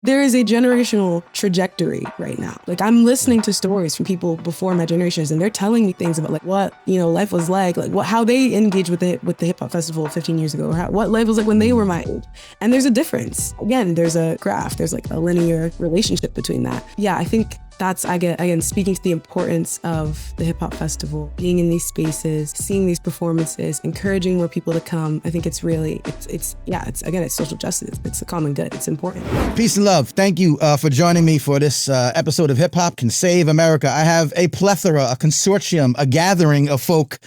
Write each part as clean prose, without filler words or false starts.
there is a generational trajectory right now. Like, I'm listening to stories from people before my generations, and they're telling me things about like what, life was like how they engaged with the hip hop festival 15 years ago, or what life was like when they were my age. And there's a difference. Again, there's a graph, there's like a linear relationship between that. Yeah, I think that's, again, speaking to the importance of the hip hop festival, being in these spaces, seeing these performances, encouraging more people to come. I think it's really, it's social justice. It's a common good. It's important. Peace and love. Thank you for joining me for this episode of Hip Hop Can Save America. I have a plethora, a consortium, a gathering of folk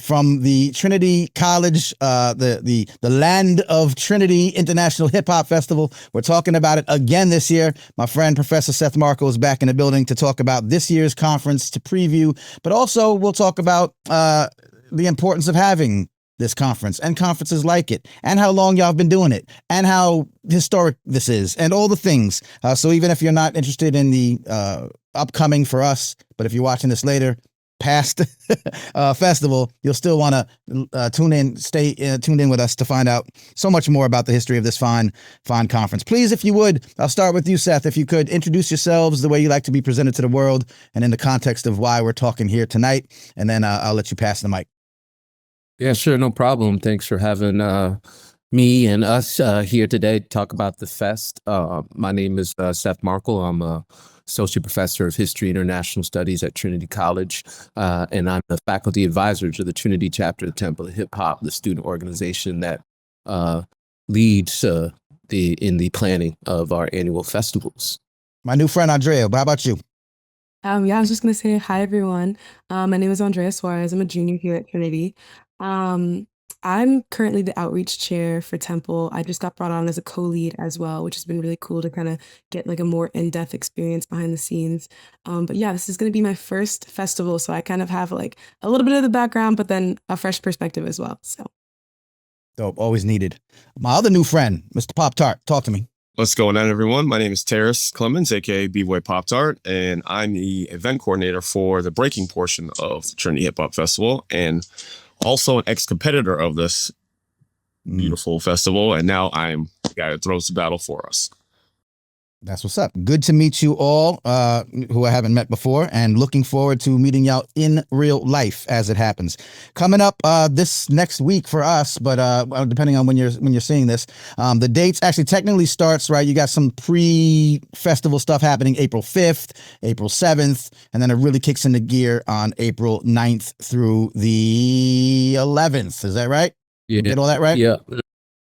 from the Trinity College, the land of Trinity International Hip Hop Festival. We're talking about it again this year. My friend Professor Seth Markle is back in the building to talk about this year's conference, to preview, but also we'll talk about the importance of having this conference and conferences like it, and how long y'all have been doing it, and how historic this is, and all the things. So even if you're not interested in the upcoming for us, but if you're watching this later, past festival, you'll still want to tune in, stay tuned in with us to find out so much more about the history of this fine conference. Please, if you would, I'll start with you, Seth. If you could introduce yourselves the way you like to be presented to the world and in the context of why we're talking here tonight, and then I'll let you pass the mic. Yeah, sure. No problem. Thanks for having me and us here today to talk about the fest. My name is Seth Markle. I'm a Associate Professor of History International Studies at Trinity College, and I'm the faculty advisor to the Trinity chapter of the Temple of Hip Hop, the student organization that leads in the planning of our annual festivals. My new friend Andreia, how about you? I was just going to say hi, everyone. My name is Andreia Soares. I'm a junior here at Trinity. I'm currently the outreach chair for Temple. I just got brought on as a co-lead as well, which has been really cool to kind of get like a more in-depth experience behind the scenes. But yeah, this is going to be my first festival, so I kind of have like a little bit of the background, but then a fresh perspective as well. So dope, always needed. My other new friend, Mr. Poptart, talk to me. What's going on, everyone? My name is Taris Clemons, aka Bboy Poptart, and I'm the event coordinator for the breaking portion of the Trinity Hip Hop Festival, and also an ex-competitor of this beautiful festival. And now I'm the guy that throws the battle for us. That's what's up. Good to meet you all who I haven't met before, and looking forward to meeting y'all in real life as it happens. Coming up this next week for us, but depending on when you're seeing this, the dates actually technically starts, right? You got some pre-festival stuff happening April 5th, April 7th, and then it really kicks into gear on April 9th through the 11th. Is that right? Yeah. Get all that right? Yeah.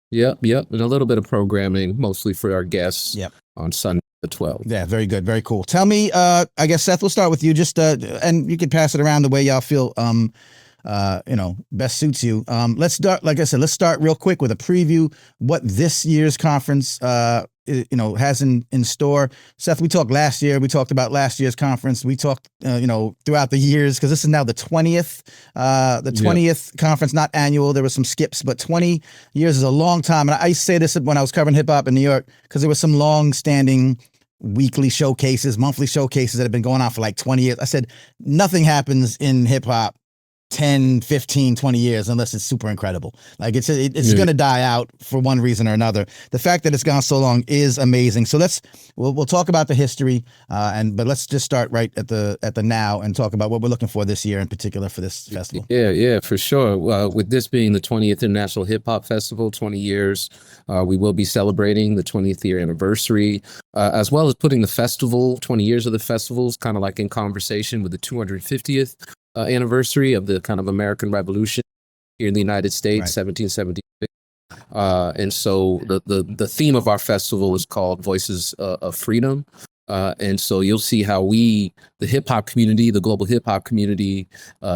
Yep. And a little bit of programming, mostly for our guests. Yep. On Sunday the 12th. Yeah, very good. Very cool. Tell me, I guess, Seth, we'll start with you, just and you can pass it around the way y'all feel best suits you. Let's start, like I said, let's start real quick with a preview what this year's conference has in store. Seth, we talked last year. We talked about last year's conference. We talked throughout the years, because this is now the 20th conference, not annual. There were some skips, but 20 years is a long time. And I used to say this when I was covering hip hop in New York, because there were some long standing weekly showcases, monthly showcases that have been going on for like 20 years. I said, nothing happens in hip hop 10, 15, 20 years unless it's super incredible. Like it's going to die out for one reason or another. The fact that it's gone so long is amazing. So we'll talk about the history, but let's just start right at the now and talk about what we're looking for this year in particular for this festival. Yeah, for sure. With this being the 20th International Hip Hop Festival, 20 years, we will be celebrating the 20th year anniversary, as well as putting the festival, 20 years of the festivals, kind of like in conversation with the 250th anniversary of the kind of American Revolution here in the United States, right. 1776. And so the theme of our festival is called Voices of Freedom. And so you'll see how the hip hop community, the global hip hop community,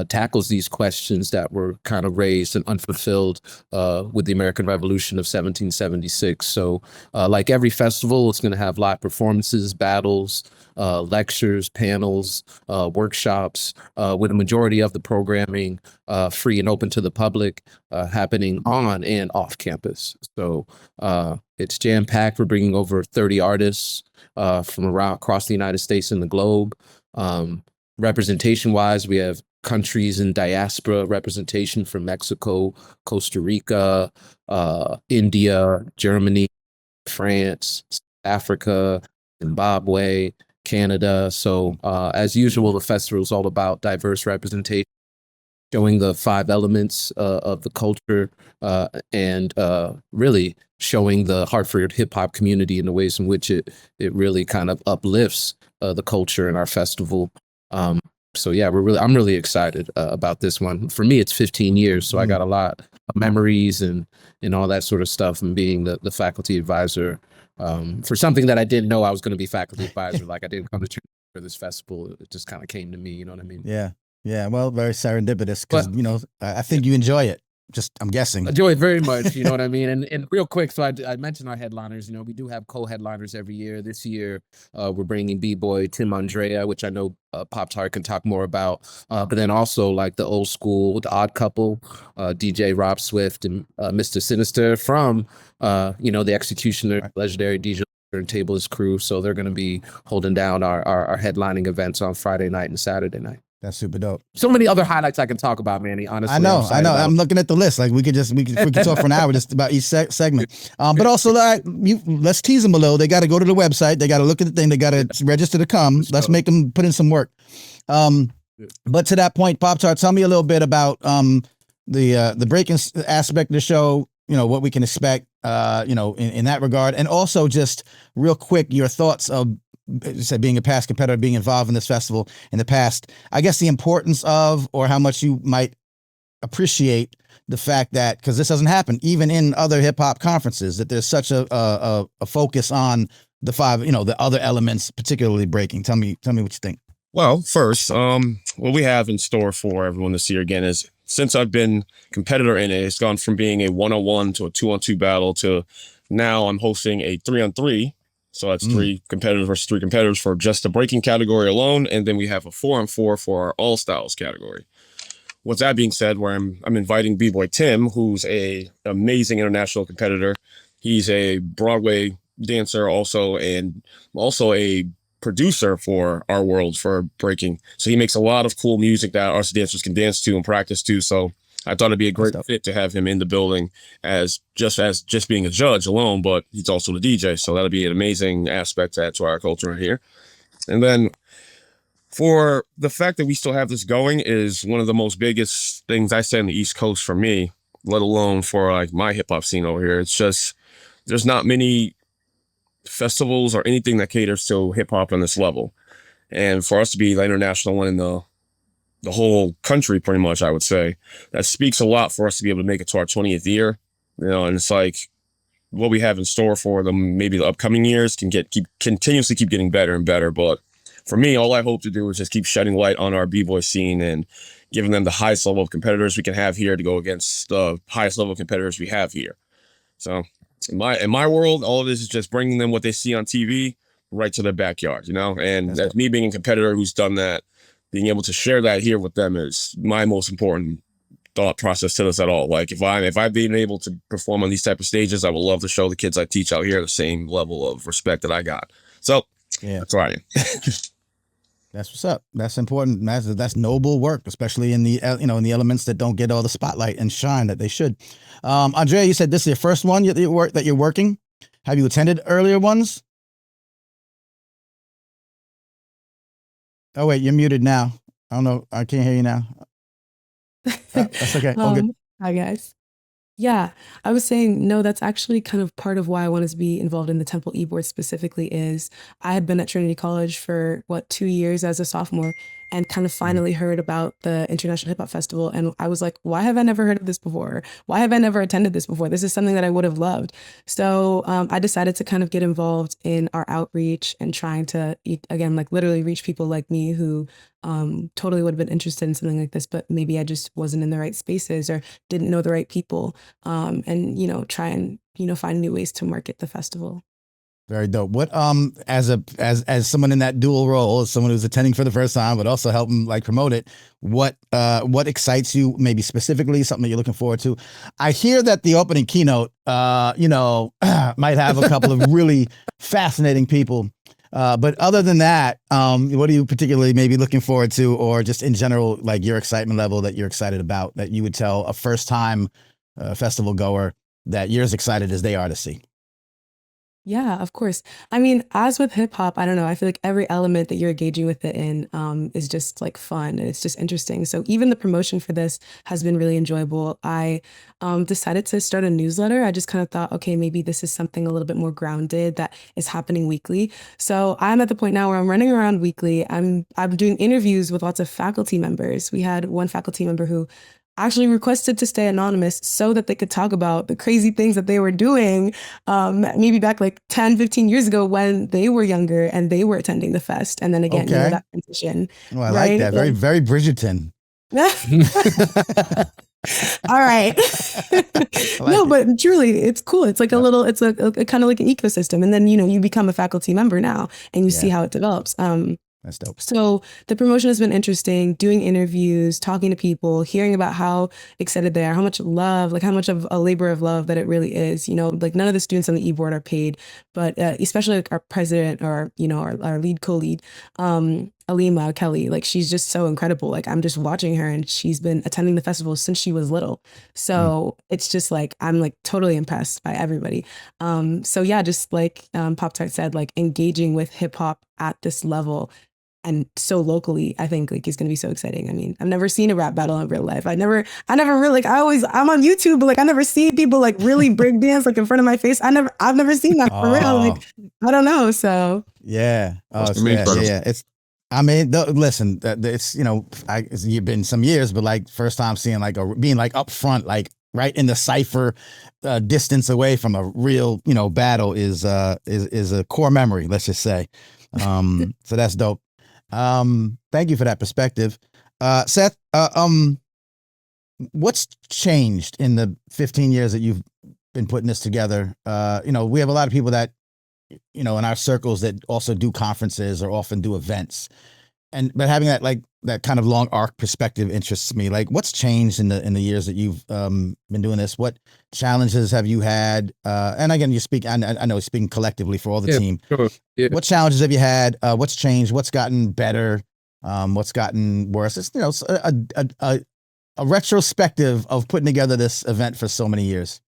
tackles these questions that were kind of raised and unfulfilled with the American Revolution of 1776. So like every festival, it's going to have live performances, battles, lectures, panels, workshops, with a majority of the programming free and open to the public, happening on and off campus. So it's jam-packed. We're bringing over 30 artists from across the United States and the globe. Representation-wise, we have countries in diaspora representation from Mexico, Costa Rica, India, Germany, France, Africa, Zimbabwe, Canada. So as usual, the festival is all about diverse representation, showing the 5 elements of the culture, and really showing the Hartford hip hop community in the ways in which it really kind of uplifts the culture in our festival. So yeah, I'm really excited about this one. For me, it's 15 years, so I got a lot of memories and all that sort of stuff, and being the faculty advisor for something that I didn't know I was going to be faculty advisor. Like, I didn't come to Trinity for this festival. It just kind of came to me, you know what I mean? Yeah. Yeah. Well, very serendipitous, because, you know, I think you enjoy it. Just, I'm guessing. Enjoy it very much, you know what I mean? And real quick, so I mentioned our headliners. You know, we do have co-headliners every year. This year, we're bringing B-Boy Tim Andreia, which I know Poptart can talk more about. But then also, like, the old school, the Odd Couple, DJ Rob Swift and Mr. Sinister from, you know, the Executioner, legendary DJ and Tablist crew. So they're going to be holding down our headlining events on Friday night and Saturday night. That's super dope. So many other highlights I can talk about, Manny. Honestly, I know. I'm looking at the list. Like, we could talk for an hour just about each segment. But also, let's tease them a little. They got to go to the website. They got to look at the thing. They got to register to come. Let's make them put in some work. But to that point, Poptart, tell me a little bit about the breaking aspect of the show. You know, what we can expect. You know, in that regard, and also just real quick, your thoughts of, as you said, being a past competitor, being involved in this festival in the past, I guess the importance of, or how much you might appreciate the fact that, because this doesn't happen even in other hip hop conferences, that there's such a focus on the 5, you know, the other elements, particularly breaking. Tell me what you think. Well, first, what we have in store for everyone this year again is, since I've been competitor in it, it's gone from being a 1-on-1 to a 2-on-2 battle to now I'm hosting a 3-on-3. So that's 3 competitors versus 3 competitors for just the breaking category alone. And then we have a 4-on-4 for our all styles category. With that being said, where I'm inviting B-Boy Tim, who's a amazing international competitor. He's a Broadway dancer also, and also a producer for our world for breaking. So he makes a lot of cool music that us dancers can dance to and practice to. So I thought it'd be a great fit to have him in the building as just being a judge alone, but he's also the DJ. So that'll be an amazing aspect to add to our culture here. And then for the fact that we still have this going is one of the most biggest things I say on the East Coast for me, let alone for like my hip hop scene over here. It's just, there's not many festivals or anything that caters to hip hop on this level. And for us to be the international one in the whole country, pretty much, I would say, that speaks a lot for us to be able to make it to our 20th year. You know, and it's like what we have in store for them, maybe the upcoming years can continuously keep getting better and better. But for me, all I hope to do is just keep shedding light on our B-boy scene and giving them the highest level of competitors we can have here to go against the highest level of competitors we have here. So in my world, all of this is just bringing them what they see on TV right to their backyard, you know? And that's me being a competitor who's done that, being able to share that here with them is my most important thought process to this at all. Like, if I've been able to perform on these type of stages, I would love to show the kids I teach out here the same level of respect that I got. So yeah, that's where I am. That's what's up. That's important. That's noble work, especially in the in the elements that don't get all the spotlight and shine that they should. Andreia, you said this is your first one that you're working. Have you attended earlier ones? Oh wait, you're muted now. I don't know. I can't hear you now. That's okay. All good. Hi guys. Yeah, I was saying, no, that's actually kind of part of why I wanted to be involved in the Temple eBoard specifically. Is I had been at Trinity College for 2 years as a sophomore, and kind of finally heard about the International Hip Hop Festival. And I was like, why have I never heard of this before? Why have I never attended this before? This is something that I would have loved. So I decided to kind of get involved in our outreach and trying to, again, like literally reach people like me who totally would have been interested in something like this, but maybe I just wasn't in the right spaces or didn't know the right people, and, try and, find new ways to market the festival. Very dope. What as someone in that dual role, as someone who's attending for the first time, but also helping like promote it, what excites you maybe specifically, something that you're looking forward to? I hear that the opening keynote might have a couple of really fascinating people. But other than that, what are you particularly maybe looking forward to, or just in general, like your excitement level that you're excited about, that you would tell a first time festival goer that you're as excited as they are to see? Yeah, of course. I mean, as with hip hop, I don't know. I feel like every element that you're engaging with it in is just like fun and it's just interesting. So even the promotion for this has been really enjoyable. I decided to start a newsletter. I just kind of thought, okay, maybe this is something a little bit more grounded that is happening weekly. So I'm at the point now where I'm running around weekly. I'm doing interviews with lots of faculty members. We had one faculty member who actually requested to stay anonymous so that they could talk about the crazy things that they were doing maybe back like 10, 15 years ago when they were younger and they were attending the fest. And then again, Okay. that transition. Well, I like that. Very, very Bridgerton. All right. But truly, it's cool. It's like it's a kind of like an ecosystem. And then, you become a faculty member now and you see how it develops. That's dope. So the promotion has been interesting, doing interviews, talking to people, hearing about how excited they are, how much love, like how much of a labor of love that it really is. Like none of the students on the e-board are paid, but especially like our president or, our lead co-lead, Alima Kelly, like she's just so incredible. Like I'm just watching her and she's been attending the festival since she was little. So it's just like, I'm like totally impressed by everybody. So yeah, just like Pop-Tart said, like engaging with hip hop at this level and so locally, I think like it's gonna be so exciting. I mean, I've never seen a rap battle in real life. I never really like I'm on YouTube, but like I never see people like really break dance like in front of my face. I've never seen that for real. Like I don't know. So yeah, yeah. It's listen, it's it's been some years, but like first time seeing like being like up front, like right in the cipher, distance away from a real battle is a core memory. Let's just say, so that's dope. Thank you for that perspective. Seth, what's changed in the 15 years that you've been putting this together? We have a lot of people that, in our circles that also do conferences or often do events. But having that kind of long arc perspective interests me. Like what's changed in the years that you've been doing this? What challenges have you had? And again, I know speaking collectively for all the team. Sure. Yeah. What challenges have you had? What's changed? What's gotten better? What's gotten worse? It's a retrospective of putting together this event for so many years.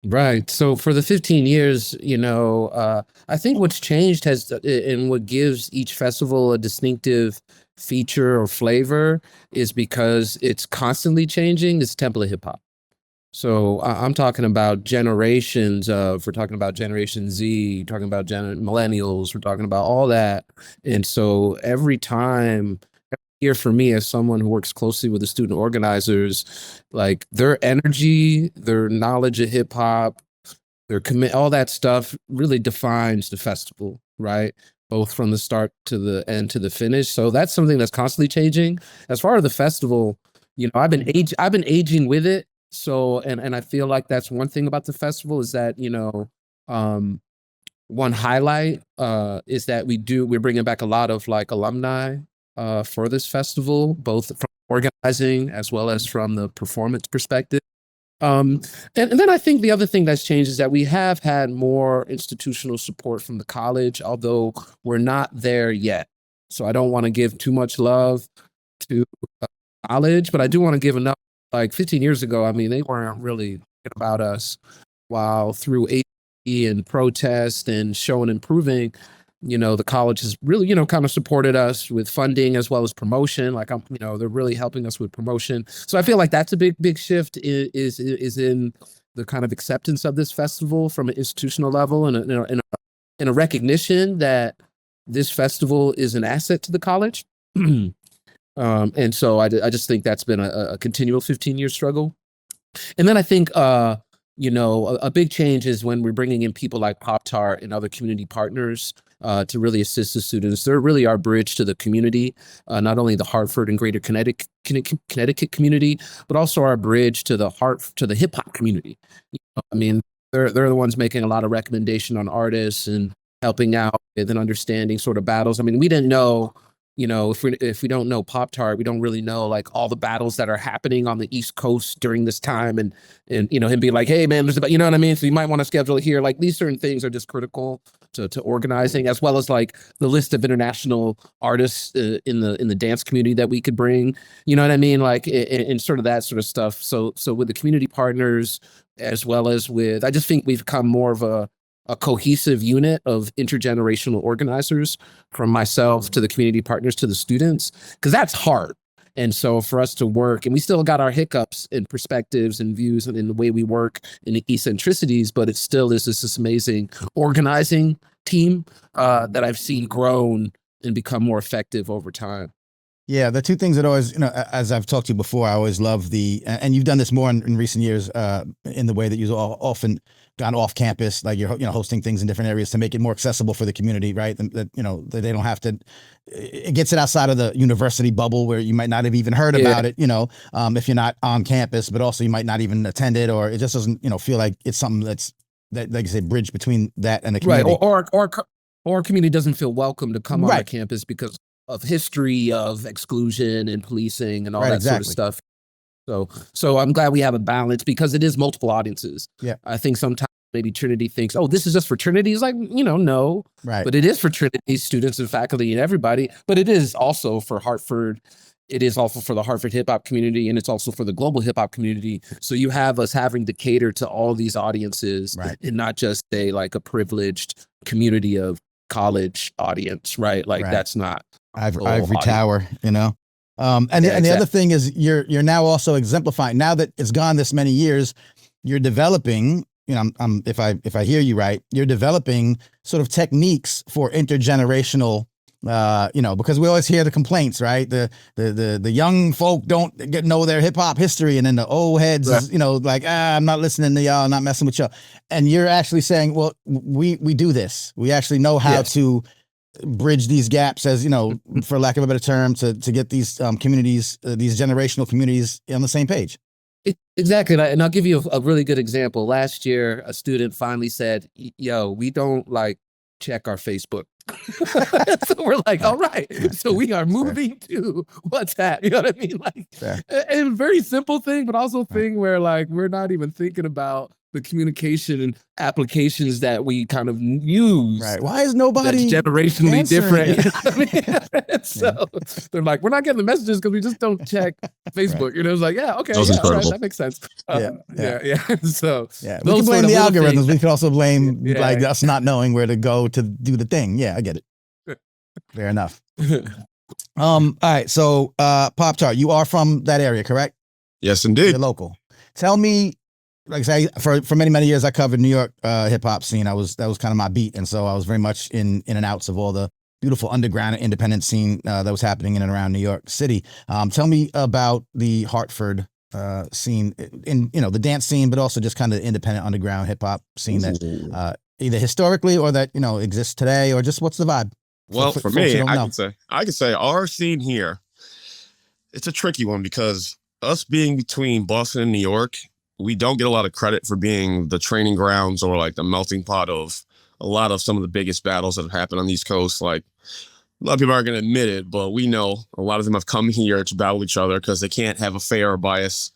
Right. So for the 15 years, I think what's changed and what gives each festival a distinctive feature or flavor is because it's constantly changing this template hip hop. So I'm talking about generations we're talking about Generation Z, talking about millennials, we're talking about all that. And so every year for me as someone who works closely with the student organizers, like their energy, their knowledge of hip hop, their all that stuff really defines the festival, right? Both from the start to the end to the finish. So that's something that's constantly changing. As far as the festival, I've been aging with it. So, and I feel like that's one thing about the festival is that, one highlight is that we're bringing back a lot of like alumni for this festival, both from organizing as well as from the performance perspective. And then I think the other thing that's changed is that we have had more institutional support from the college, although we're not there yet. So I don't want to give too much love to college, but I do want to give enough. Like 15 years ago, I mean, they weren't really thinking about us, while through AE and protest and show and improving, the college has really, kind of supported us with funding as well as promotion. Like they're really helping us with promotion. So I feel like that's a big shift is in the kind of acceptance of this festival from an institutional level and a recognition that this festival is an asset to the college. And so I just think that's been a continual 15-year struggle. And then I think, a big change is when we're bringing in people like Pop-Tart and other community partners to really assist the students. They're really our bridge to the community, not only the Hartford and Greater Connecticut community, but also our bridge to the hip hop community. I mean, they're the ones making a lot of recommendation on artists and helping out with and understanding sort of battles. I mean, we didn't know. If we don't know Pop-Tart, we don't really know like all the battles that are happening on the East Coast during this time, and him being like, hey man, there's about, you know what I mean? So you might want to schedule it here. Like these certain things are just critical to organizing, as well as like the list of international artists in the dance community that we could bring. You know what I mean? Like and sort of that sort of stuff. So with the community partners as well as with, I just think we've become more of a a cohesive unit of intergenerational organizers, from myself to the community partners to the students, because that's hard. And so for us to work, and we still got our hiccups and perspectives and views and in the way we work and the eccentricities, but it still is this amazing organizing team that I've seen grown and become more effective over time. Yeah, the two things that always, as I've talked to you before, I always love and you've done this more in recent years in the way that you've often gone off campus, like you're hosting things in different areas to make it more accessible for the community, right? That they don't have to. It gets it outside of the university bubble where you might not have even heard about it, if you're not on campus, but also you might not even attend it, or it just doesn't, feel like it's something that, like I say, bridge between that and the community, right? Or community doesn't feel welcome to come on the campus because of history of exclusion and policing and all that sort of stuff. So I'm glad we have a balance because it is multiple audiences. Yeah. I think sometimes maybe Trinity thinks, oh, this is just for Trinity. It's like, no. Right. But it is for Trinity students and faculty and everybody. But it is also for Hartford. It is also for the Hartford hip hop community, and it's also for the global hip hop community. So you have us having to cater to all these audiences, and not just a privileged community of college audience, right? That's not Ivory Tower, And the other thing is you're now also exemplifying, now that it's gone this many years, you're developing, if I hear you right, you're developing sort of techniques for intergenerational, because we always hear the complaints, right? The young folk don't know their hip hop history, and then the old heads, I'm not listening to y'all, I'm not messing with y'all. And you're actually saying, well, we do this. We actually know how to bridge these gaps, as for lack of a better term, to get these communities, these generational communities on the same page. Exactly. And I'll give you a really good example. Last year, a student finally said, yo, we don't check our Facebook. So we're like, all right, so we are moving to WhatsApp. You know what I mean? A very simple thing, but also a thing where we're not even thinking about the communication and applications that we kind of use. Right. Why is nobody generationally different? You know what I mean? So they're like, we're not getting the messages because we just don't check Facebook. It's like, okay, right, that makes sense. So we can blame the algorithms. Things. We could also blame us not knowing where to go to do the thing. Yeah, I get it. Fair enough. All right. So Poptart, you are from that area, correct? Yes, indeed. You're local. Tell me. Like I say, for many years, I covered New York hip hop scene. That was kind of my beat, and so I was very much in and outs of all the beautiful underground and independent scene that was happening in and around New York City. Tell me about the Hartford scene, in the dance scene, but also just kind of the independent underground hip hop scene that either historically or that exists today, or just what's the vibe? Well, for me, I can say our scene here, it's a tricky one because us being between Boston and New York, we don't get a lot of credit for being the training grounds or the melting pot of a lot of some of the biggest battles that have happened on the East Coast. A lot of people aren't going to admit it, but we know a lot of them have come here to battle each other because they can't have a fair or biased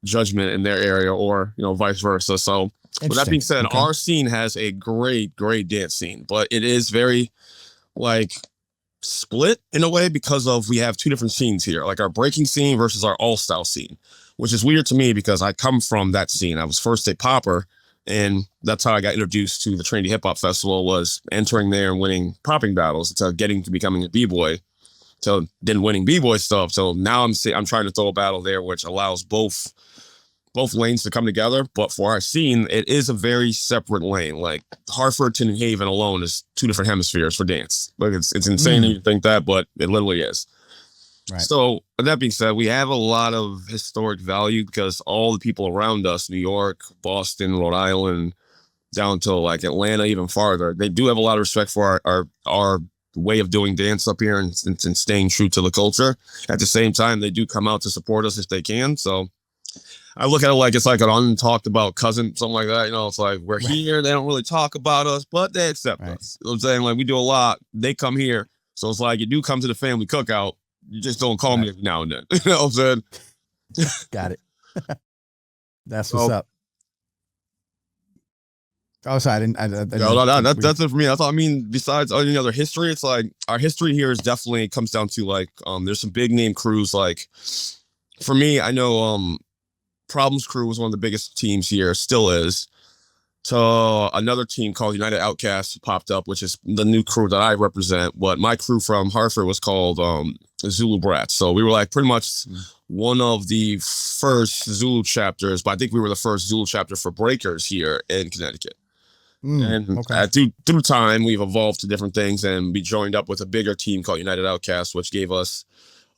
judgment in their area, or vice versa. So with that being said, our scene has a great dance scene, but it is very split in a way because we have two different scenes here, our breaking scene versus our all-style scene, which is weird to me because I come from that scene. I was first a popper, and that's how I got introduced to the Trinity Hip Hop Festival, was entering there and winning popping battles to getting to becoming a b-boy, to then winning b-boy stuff. So now I'm trying to throw a battle there, which allows both lanes to come together. But for our scene, it is a very separate lane. Hartford to New Haven alone is two different hemispheres for dance. It's insane that you think that, but it literally is. Right. So with that being said, we have a lot of historic value because all the people around us, New York, Boston, Rhode Island, down to Atlanta, even farther, they do have a lot of respect for our way of doing dance up here and staying true to the culture. At the same time, they do come out to support us if they can. So I look at it it's an untalked about cousin, something like that. It's we're here, they don't really talk about us, but they accept us. You know what I'm saying? We do a lot. They come here. So it's you do come to the family cookout. You just don't call me every now and then. You know what I'm saying? Got it. That's what's up. Oh, sorry. That's it for me. That's all. I mean, besides any other history, it's our history here is definitely comes down to there's some big name crews. For me, I know Problems Crew was one of the biggest teams here, still is. So another team called United Outcasts popped up, which is the new crew that I represent. But my crew from Hartford was called Zulu Brats. So we were like pretty much one of the first Zulu chapters, but I think we were the first Zulu chapter for breakers here in Connecticut. And through time, we've evolved to different things, and we joined up with a bigger team called United Outcasts, which gave us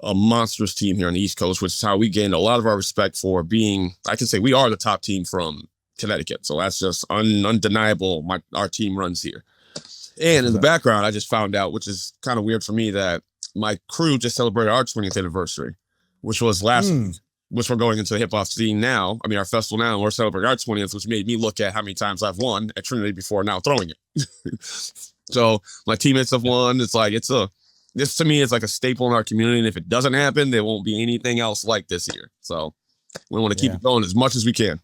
a monstrous team here on the East Coast, which is how we gained a lot of our respect for being, I can say we are the top team from Connecticut. So that's just undeniable. Our team runs here. And in the background, I just found out, which is kind of weird for me, that my crew just celebrated our 20th anniversary, which was last week, which we're going into the hip hop scene now. I mean, our festival now, and we're celebrating our 20th, which made me look at how many times I've won at Trinity before now throwing it. So my teammates have won. It's like, this to me is like a staple in our community. And if it doesn't happen, there won't be anything else like this here. So we want to keep it going as much as we can.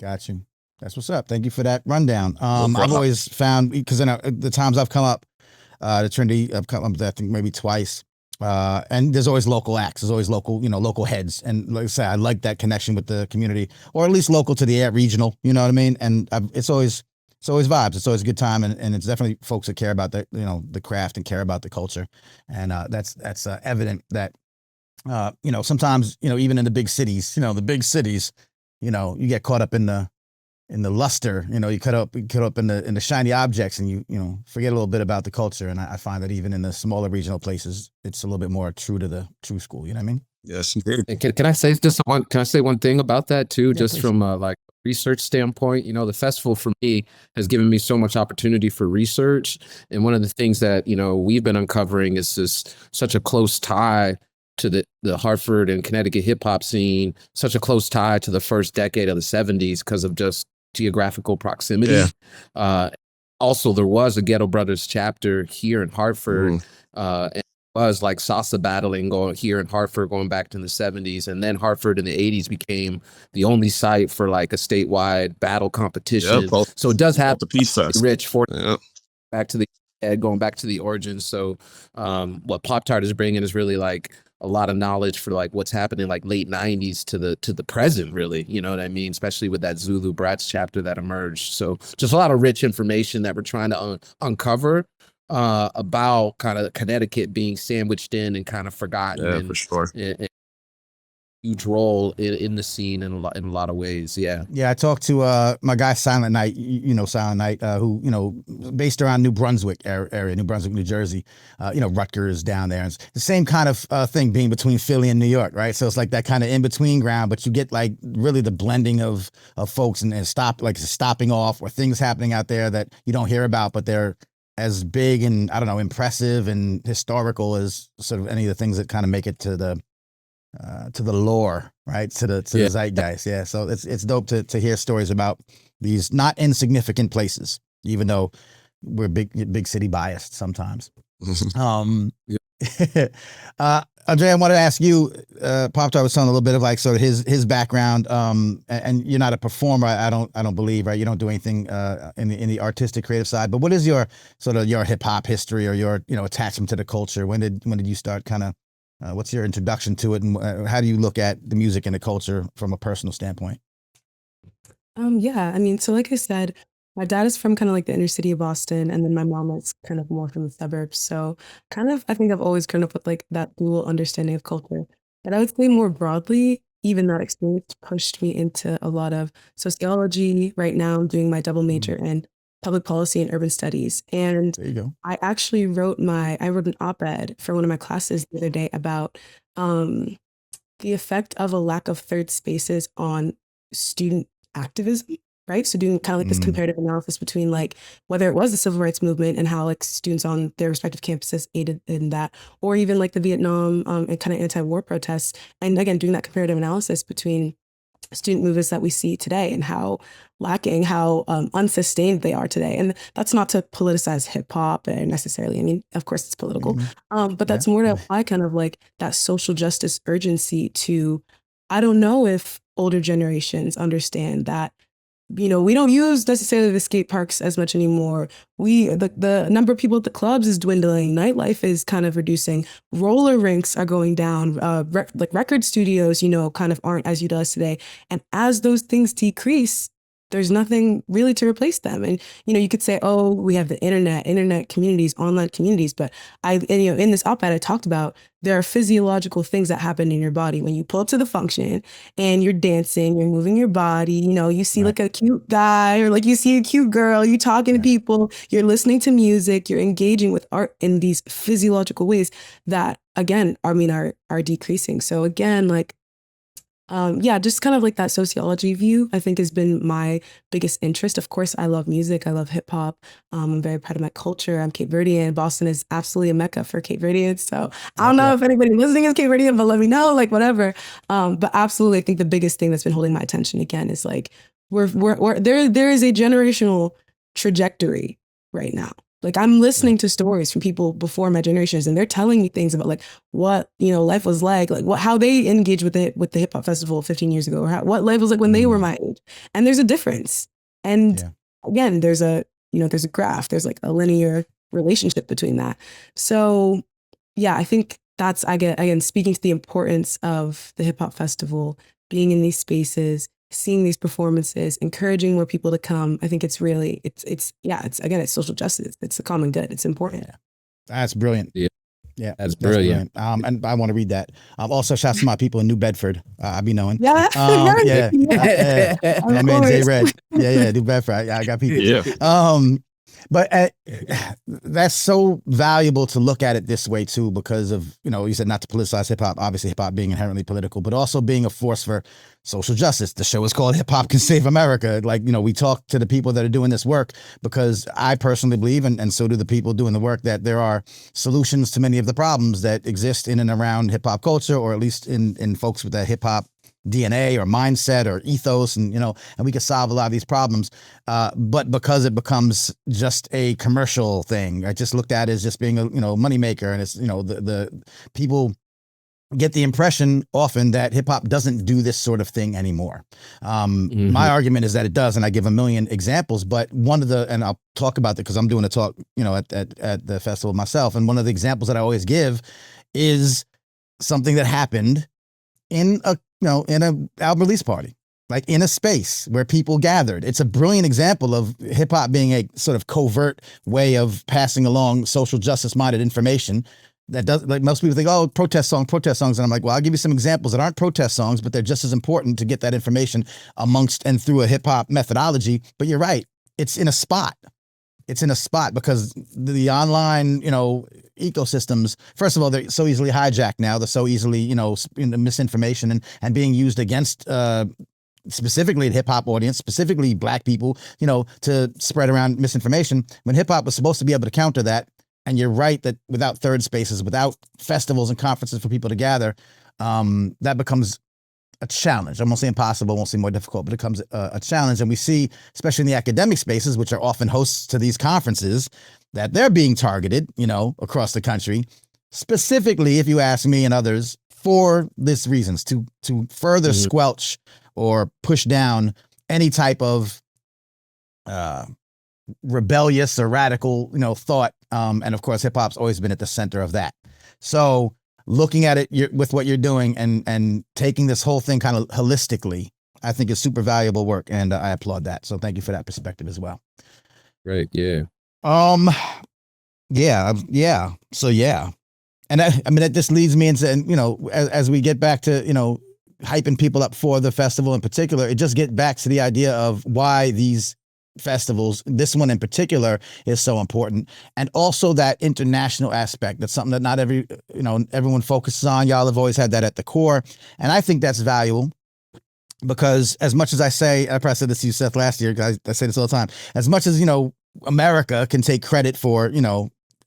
Got you. That's what's up. Thank you for that rundown. I've always found, because the times I've come up to Trinity, I've come up, I think maybe twice. And there's always local acts. There's always local heads. And like I said, I like that connection with the community, or at least local to the regional, you know what I mean? And it's always vibes. It's always a good time. And it's definitely folks that care about the craft and care about the culture. And that's evident that, sometimes, even in the big cities, you get caught up in the luster, you caught up in the shiny objects, and you forget a little bit about the culture. And I find that even in the smaller regional places, it's a little bit more true to the true school. You know what I mean? Yes, indeed. Can I say one thing about that too? Yeah, just please. from like research standpoint, the festival for me has given me so much opportunity for research. And one of the things that, we've been uncovering is just such a close tie to the Hartford and Connecticut hip hop scene, such a close tie to the first decade of the 70s because of just geographical proximity. Yeah. Also, there was a Ghetto Brothers chapter here in Hartford. And it was like salsa battling going here in Hartford going back to the 70s. And then Hartford in the 80s became the only site for like a statewide battle competition. So it does have the Peace Fest. Rich for going back to the origins. So what Poptart is bringing is really like a lot of knowledge for like what's happening like late 90s to the present, really, you know what I mean? Especially with that Zulu Brats chapter that emerged. So just a lot of rich information that we're trying to uncover about kind of Connecticut being sandwiched in and kind of forgotten. Yeah, for sure. Huge role in the scene in a lot of ways. Yeah. I talked to my guy Silent Night, Silent Night, who based around New Brunswick area, New Brunswick, New Jersey, Rutgers down there. And it's the same kind of thing being between Philly and New York, right? So it's like that kind of in between ground, but you get like really the blending of folks and stopping off, or things happening out there that you don't hear about, but they're as big and impressive and historical as sort of any of the things that kind of make it to the lore, right? To the zeitgeist. Yeah. So it's dope to hear stories about these not insignificant places, even though we're big city biased sometimes. Andreia, I wanted to ask you, Poptart was telling a little bit of like sort of his background, and you're not a performer, I don't believe, right? You don't do anything in the artistic creative side, but what is your sort of your hip hop history or your attachment to the culture? When did you start kind of what's your introduction to it, and how do you look at the music and the culture from a personal standpoint? Yeah, I mean, so like I said, my dad is from kind of like the inner city of Boston, and then my mom is kind of more from the suburbs. So kind of, I think I've always grown up with like that dual understanding of culture. But I would say more broadly, even that experience pushed me into a lot of sociology. Right now, I'm doing my double major in public policy and urban studies. And There you go. I actually wrote an op-ed for one of my classes the other day about the effect of a lack of third spaces on student activism, right? So doing kind of like this comparative analysis between like whether it was the civil rights movement and how like students on their respective campuses aided in that, or even like the Vietnam and kind of anti-war protests. And again, doing that comparative analysis between student movements that we see today and how lacking, how unsustained they are today. And that's not to politicize hip hop necessarily. I mean, of course it's political, but that's more to apply kind of like that social justice urgency to, I don't know if older generations understand that, we don't use necessarily the skate parks as much anymore. The number of people at the clubs is dwindling. Nightlife is kind of reducing. Roller rinks are going down. Record studios, kind of aren't as utilized today. And as those things decrease, there's nothing really to replace them. And, you could say, oh, we have the internet communities, online communities. But in this op-ed, I talked about there are physiological things that happen in your body when you pull up to the function and you're dancing, you're moving your body, you see like a cute guy or like you see a cute girl, you're talking to people, you're listening to music, you're engaging with art in these physiological ways that, again, are decreasing. So again, like, just kind of like that sociology view, I think, has been my biggest interest. Of course, I love music. I love hip hop. I'm very proud of my culture. I'm Cape Verdean. Boston is absolutely a mecca for Cape Verdeans. So I don't know if anybody listening is Cape Verdean, but let me know, like whatever. But absolutely, I think the biggest thing that's been holding my attention again is like there is a generational trajectory right now. Like I'm listening to stories from people before my generations, and they're telling me things about like what life was like how they engaged with it with the hip hop festival 15 years ago, or what life was like when they were my age. And there's a difference. And again, there's a graph. There's like a linear relationship between that. So yeah, I think that's again speaking to the importance of the hip hop festival, being in these spaces, seeing these performances, encouraging more people to come. I think it's really, it's social justice. It's a common good. It's important. Yeah. That's brilliant. Yeah, that's brilliant. And I want to read that. Also, shouts to my people in New Bedford. I be knowing. Yeah. My man J Red. Yeah, New Bedford. I got people. Yeah. But that's so valuable to look at it this way too, because of, you said not to politicize hip hop, obviously hip hop being inherently political, but also being a force for social justice. The show is called Hip Hop Can Save America. Like, we talk to the people that are doing this work because I personally believe, and so do the people doing the work, that there are solutions to many of the problems that exist in and around hip hop culture, or at least in folks with that hip hop DNA or mindset or ethos, and we can solve a lot of these problems, but because it becomes just a commercial thing, I just looked at it as just being a moneymaker, and it's the people get the impression often that hip hop doesn't do this sort of thing anymore. My argument is that it does, and I give a million examples. But one of and I'll talk about that because I'm doing a talk, at the festival myself, and one of the examples that I always give is something that happened in a album release party, like in a space where people gathered. It's a brilliant example of hip hop being a sort of covert way of passing along social justice minded information that does, like most people think, oh, protest songs. And I'm like, well, I'll give you some examples that aren't protest songs, but they're just as important to get that information amongst and through a hip hop methodology. But you're right. It's in a spot. Because the online, ecosystems, first of all, they're so easily hijacked now. They're so easily, misinformation and being used against specifically the hip hop audience, specifically Black people, to spread around misinformation, when hip hop was supposed to be able to counter that. And you're right that without third spaces, without festivals and conferences for people to gather, that becomes a challenge. I won't say impossible, I won't say more difficult, but it becomes a challenge. And we see, especially in the academic spaces, which are often hosts to these conferences, that they're being targeted, across the country, specifically, if you ask me and others, for this reasons, to further squelch or push down any type of rebellious or radical, thought. And of course, hip hop's always been at the center of that. So looking at it with what you're doing and taking this whole thing kind of holistically, I think is super valuable work. And I applaud that. So thank you for that perspective as well. Right. Yeah. Yeah. So yeah. And that just leads me into, as we get back to, hyping people up for the festival in particular, it just gets back to the idea of why these festivals, this one in particular, is so important. And also that international aspect. That's something that not everyone focuses on. Y'all have always had that at the core. And I think that's valuable because as much as I probably said this to you, Seth, last year, because I say this all the time, as much as, America can take credit for,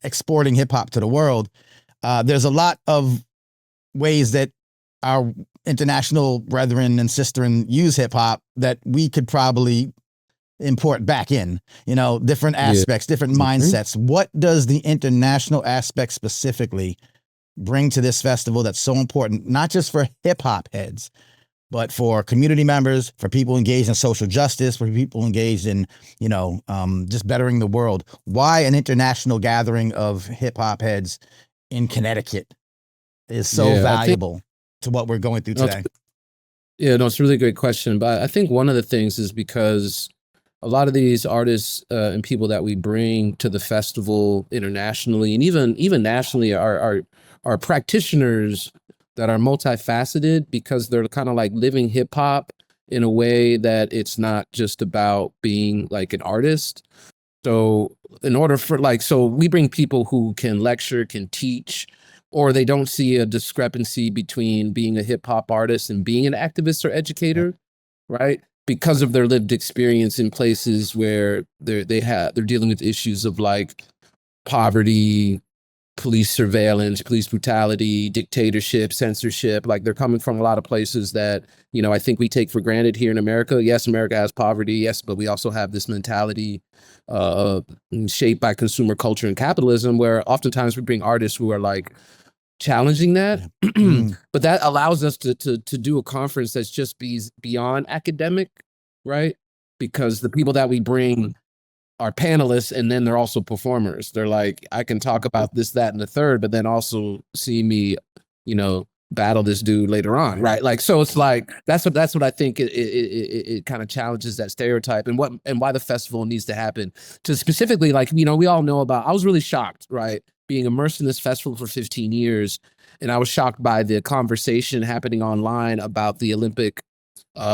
exporting hip hop to the world, there's a lot of ways that our international brethren and sisterin use hip hop that we could probably import back in, different aspects, different mindsets. What does the international aspect specifically bring to this festival that's so important, not just for hip hop heads, but for community members, for people engaged in social justice, for people engaged in, just bettering the world? Why an international gathering of hip hop heads in Connecticut is so valuable to what we're going through today? It's a really great question. But I think one of the things is because a lot of these artists and people that we bring to the festival internationally and even nationally are practitioners that are multifaceted because they're kind of like living hip hop in a way that it's not just about being like an artist. So in order for so we bring people who can lecture, can teach, or they don't see a discrepancy between being a hip hop artist and being an activist or educator, right? Because of their lived experience in places where they're dealing with issues of like poverty, police surveillance, police brutality, dictatorship, censorship. Like they're coming from a lot of places that, I think we take for granted here in America. Yes, America has poverty. Yes, but we also have this mentality shaped by consumer culture and capitalism, where oftentimes we bring artists who are like challenging that. But that allows us to do a conference that's just beyond academic, right? Because the people that we bring are panelists and then they're also performers. They're like, I can talk about this, that, and the third, but then also see me, battle this dude later on, right? Like, so it's like that's what I think it kind of challenges that stereotype and why the festival needs to happen. To specifically, like, we all know about. I was really shocked, right, being immersed in this festival for 15 years, and I was shocked by the conversation happening online about the Olympic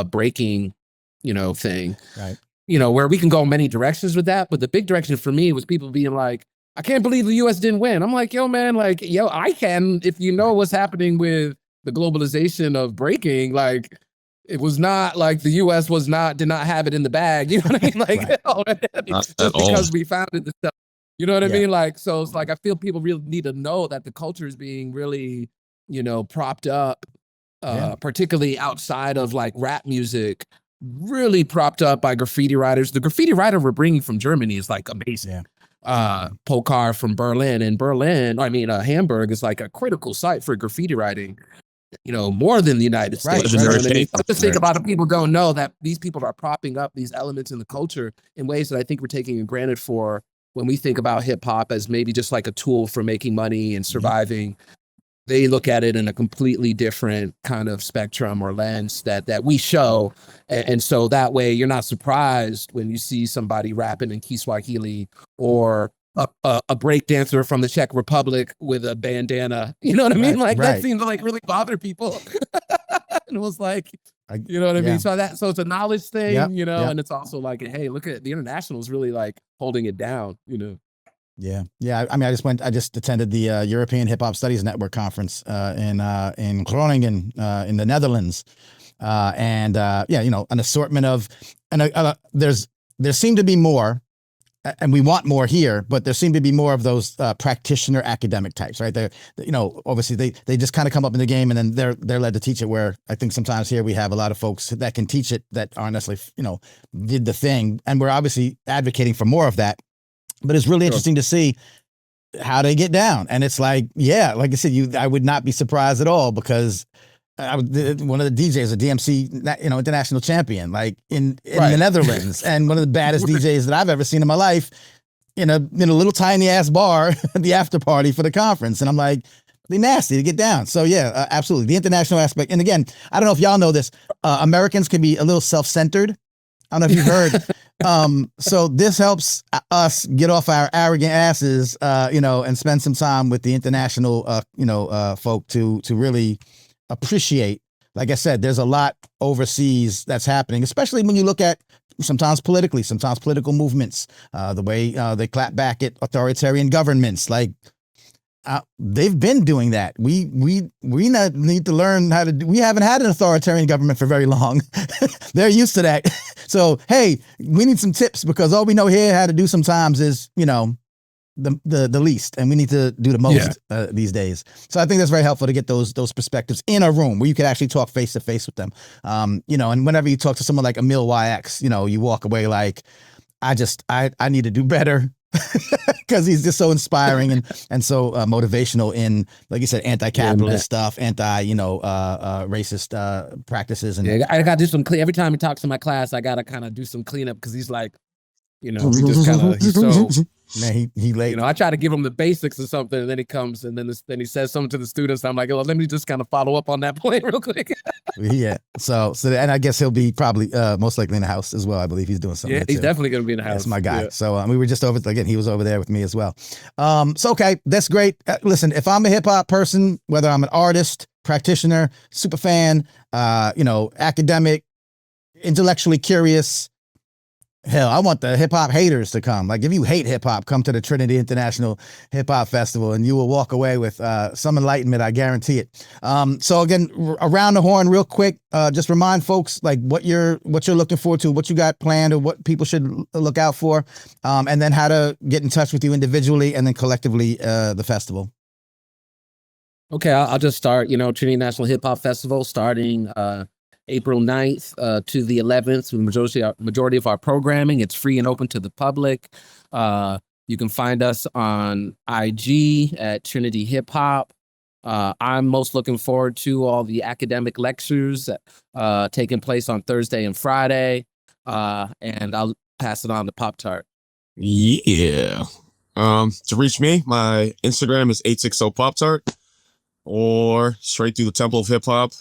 breaking, thing, right? Where we can go many directions with that, but the big direction for me was people being like, I can't believe the U.S. didn't win. I'm like, yo, man, like, I can, if you know what's happening with the globalization of breaking, like, it was not like the U.S. did not have it in the bag. You know what I mean? Like, just because we founded the stuff. You know what I mean? Like, so it's like, I feel people really need to know that the culture is being really, propped up, particularly outside of like rap music, really propped up by graffiti writers. The graffiti writer we're bringing from Germany is like amazing. Pokar from Berlin, Hamburg is like a critical site for graffiti writing, more than the United States. I just think a lot of people don't know that these people are propping up these elements in the culture in ways that I think we're taking granted for when we think about hip hop as maybe just like a tool for making money and surviving. They look at it in a completely different kind of spectrum or lens that we show. And so that way you're not surprised when you see somebody rapping in Kiswahili or a break dancer from the Czech Republic with a bandana. You know what I mean? Like that seems to like really bother people. And it was like, you know what I mean? So it's a knowledge thing, and it's also like, hey, look at the international is really like holding it down, Yeah. I mean, I just attended the European Hip Hop Studies Network conference in Groningen in the Netherlands, and an assortment of, and there seem to be more, and we want more here, but there seem to be more of those practitioner academic types, right? They're, obviously they just kind of come up in the game and then they're led to teach it. Where I think sometimes here we have a lot of folks that can teach it that aren't necessarily did the thing, and we're obviously advocating for more of that. But it's really interesting to see how they get down. And it's like, like I said, I would not be surprised at all because one of the DJs, a DMC, international champion, like in the Netherlands, and one of the baddest DJs that I've ever seen in my life in a little tiny ass bar at the after party for the conference. And I'm like, they're nasty to get down. So absolutely. The international aspect. And again, I don't know if y'all know this, Americans can be a little self-centered. I don't know if you've heard. So this helps us get off our arrogant asses, and spend some time with the international, folk to really appreciate. Like I said, there's a lot overseas that's happening, especially when you look at sometimes political movements, the way they clap back at authoritarian governments. Like they've been doing that. We need to learn how to we haven't had an authoritarian government for very long. They're used to that. So, hey, we need some tips because all we know here how to do sometimes is, the least, and we need to do the most these days. So I think that's very helpful to get those perspectives in a room where you could actually talk face to face with them. And whenever you talk to someone like Emil YX, you walk away like, I need to do better. Because he's just so inspiring and so motivational in, like you said, anti-capitalist stuff, racist practices. And I got to do some clean. Every time he talks to my class, I got to kind of do some cleanup because he's like, he just kind of, he's so Man, he late. You know, I try to give him the basics or something, and then he comes and then he says something to the students. I'm like, well, let me just kind of follow up on that point real quick. Yeah. So and I guess he'll be probably most likely in the house as well. I believe he's doing something. Yeah, he's definitely going to be in the house. That's my guy. Yeah. So we were just over again. He was over there with me as well. So okay, that's great. Listen, if I'm a hip hop person, whether I'm an artist, practitioner, super fan, academic, intellectually curious. Hell, I want the hip hop haters to come. Like, if you hate hip hop, come to the Trinity International Hip Hop Festival, and you will walk away with some enlightenment. I guarantee it. So again, around the horn, real quick. Just remind folks like what you're looking forward to, what you got planned, or what people should look out for, and then how to get in touch with you individually and then collectively the festival. Okay, I'll just start. Trinity National Hip Hop Festival starting April 9th to the 11th. The majority of our programming, it's free and open to the public. You can find us on IG at Trinity Hip Hop. I'm most looking forward to all the academic lectures taking place on Thursday and Friday. And I'll pass it on to Poptart. Yeah. To reach me, my Instagram is 860Poptart, or straight through the Temple of Hip Hop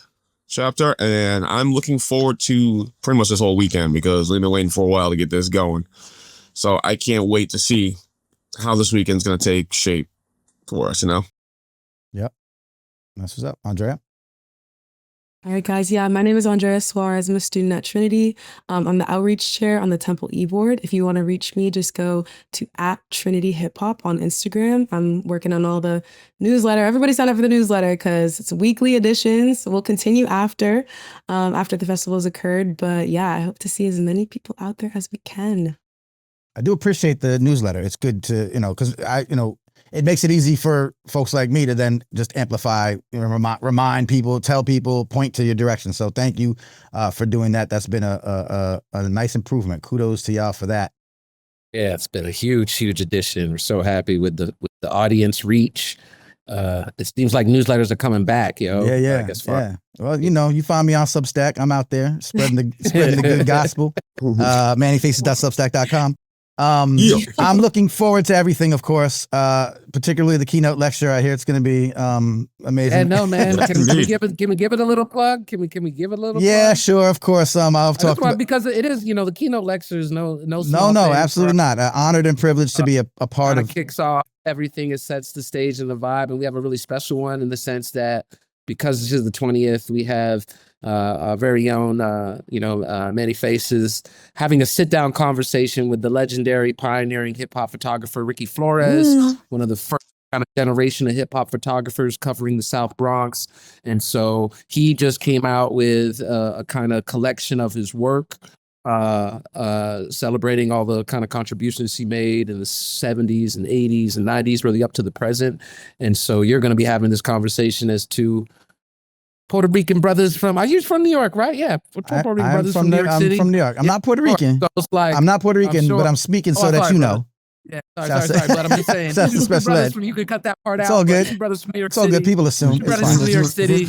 chapter. And I'm looking forward to pretty much this whole weekend because we've been waiting for a while to get this going. So I can't wait to see how this weekend's going to take shape for us, Yep. That's what's up. Andreia? All right, guys. Yeah, my name is Andreia Soares. I'm a student at Trinity. I'm the outreach chair on the Temple e-board. If you want to reach me, just go to @TrinityHipHop on Instagram. I'm working on all the newsletter. Everybody sign up for the newsletter because it's weekly editions. We'll continue after the festival has occurred. But yeah, I hope to see as many people out there as we can. I do appreciate the newsletter. It's good to, because it makes it easy for folks like me to then just amplify, remind people, tell people, point to your direction. So thank you for doing that. That's been a nice improvement. Kudos to y'all for that. Yeah, it's been a huge addition. We're so happy with the audience reach. It seems like newsletters are coming back, yo. Yeah. Well, you find me on Substack. I'm out there spreading the good gospel. MannyFaces.substack.com. I'm looking forward to everything, of course, particularly the keynote lecture. I hear it's going to be amazing. Yeah, no, man. Can we give it a little plug? Can we give it a little Yeah, plug? Sure, of course. I'll talk about, because it is, the keynote lecture is no, absolutely not. Honored and privileged to be a part of. Kicks off everything. It sets the stage and the vibe, and we have a really special one in the sense that because this is the 20th, we have our very own, Manny Faces, having a sit-down conversation with the legendary pioneering hip-hop photographer Ricky Flores, one of the first kind of generation of hip-hop photographers covering the South Bronx. And so he just came out with a kind of collection of his work, celebrating all the kind of contributions he made in the 70s and 80s and 90s, really up to the present. And so you're going to be having this conversation as to Puerto Rican brothers from New York, right? Yeah. Puerto Rican brothers from New York City. I'm from New York. I'm not Puerto Rican. So it's like, I'm not Puerto Rican, but I'm speaking so that you know. Yeah, sorry, but I'm just saying. That's the special ed. You can cut that part out. It's all good. Brothers from New York It's all good. People assume. Brothers from New York City,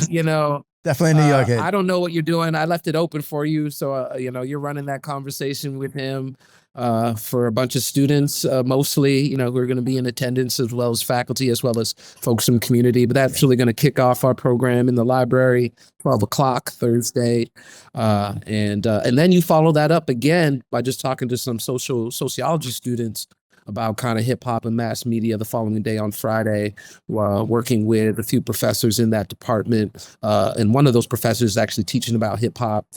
Definitely New York. I don't know what you're doing. I left it open for you. So, you're running that conversation with him for a bunch of students, mostly, who are going to be in attendance, as well as faculty, as well as folks from the community. But that's really going to kick off our program in the library, 12 o'clock Thursday. And then you follow that up again by just talking to some sociology students about kind of hip hop and mass media the following day on Friday, working with a few professors in that department. And one of those professors is actually teaching about hip hop.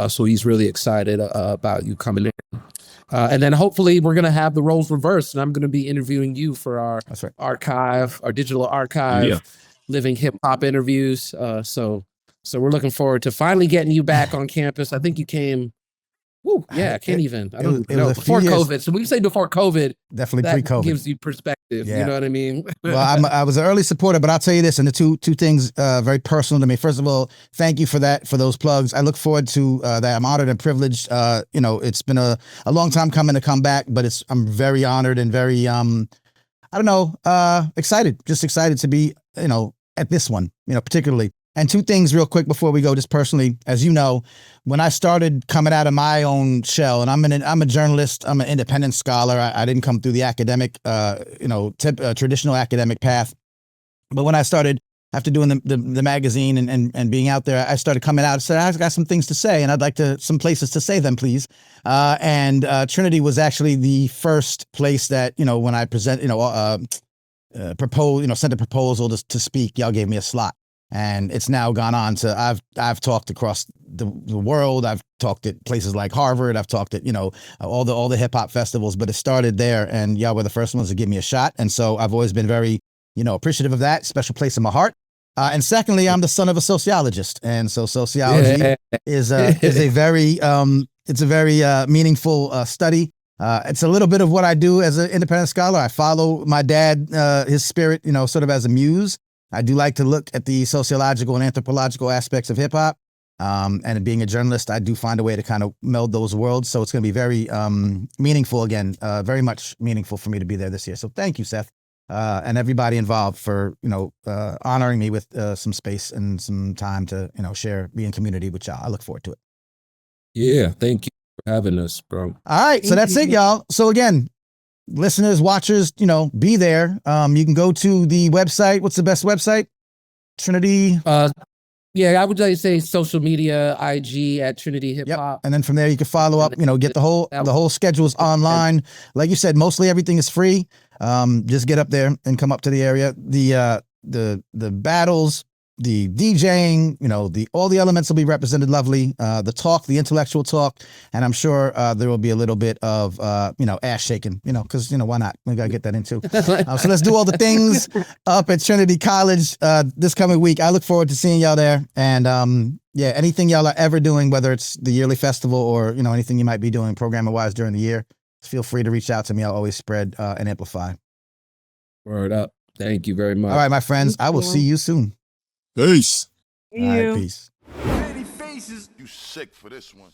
So he's really excited about you coming in. And then hopefully we're going to have the roles reversed, and I'm going to be interviewing you for our archive, our digital archive, living hip hop interviews. So we're looking forward to finally getting you back on campus. I think you came. I can't even. I don't know. Before COVID. So when you say before COVID, definitely pre-COVID, gives you perspective. Yeah. You know what I mean? Well, I was an early supporter, but I'll tell you this, and the two things very personal to me. First of all, thank you for those plugs. I look forward to that. I'm honored and privileged. It's been a long time coming to come back, but I'm very honored and very excited. Just excited to be at this one, particularly. And two things real quick before we go, just personally, as you know, when I started coming out of my own shell, and I'm a journalist, I'm an independent scholar. I didn't come through the academic, traditional academic path. But when I started, after doing the magazine and being out there, I started coming out and said, I've got some things to say, and I'd like some places to say them, please. And Trinity was actually the first place that, when I sent a proposal to speak, y'all gave me a slot. And it's now gone on to, I've talked across the world. I've talked at places like Harvard. I've talked at, all the hip hop festivals, but it started there, and y'all were the first ones to give me a shot. And so I've always been very, appreciative of that, special place in my heart. And secondly, I'm the son of a sociologist. And so sociology is a very, meaningful study. It's a little bit of what I do as an independent scholar. I follow my dad, his spirit, sort of as a muse. I do like to look at the sociological and anthropological aspects of hip hop. And being a journalist, I do find a way to kind of meld those worlds. So it's going to be very meaningful again, very much meaningful for me to be there this year. So thank you, Seth, and everybody involved for, honoring me with some space and some time to, share, be in community with y'all. I look forward to it. Yeah, thank you for having us, bro. All right, so that's it, y'all. So again, listeners, watchers, be there. You can go to the website. What's the best website? Trinity. Yeah, I would like to say social media, IG at Trinity Hip Hop. Yep. And then from there you can follow up, get the whole schedules online. Like you said, mostly everything is free. Just get up there and come up to the area. The battles, the DJing, all the elements will be represented lovely. The talk, the intellectual talk, and I'm sure there will be a little bit of ass shaking, because why not? We gotta get that in too. So let's do all the things up at Trinity College this coming week. I look forward to seeing y'all there. And anything y'all are ever doing, whether it's the yearly festival or anything you might be doing programming wise during the year, feel free to reach out to me. I'll always spread and amplify. Word up. Thank you very much. All right, my friends. I will see you soon. Peace. All right, peace. Manny Faces. You sick for this one.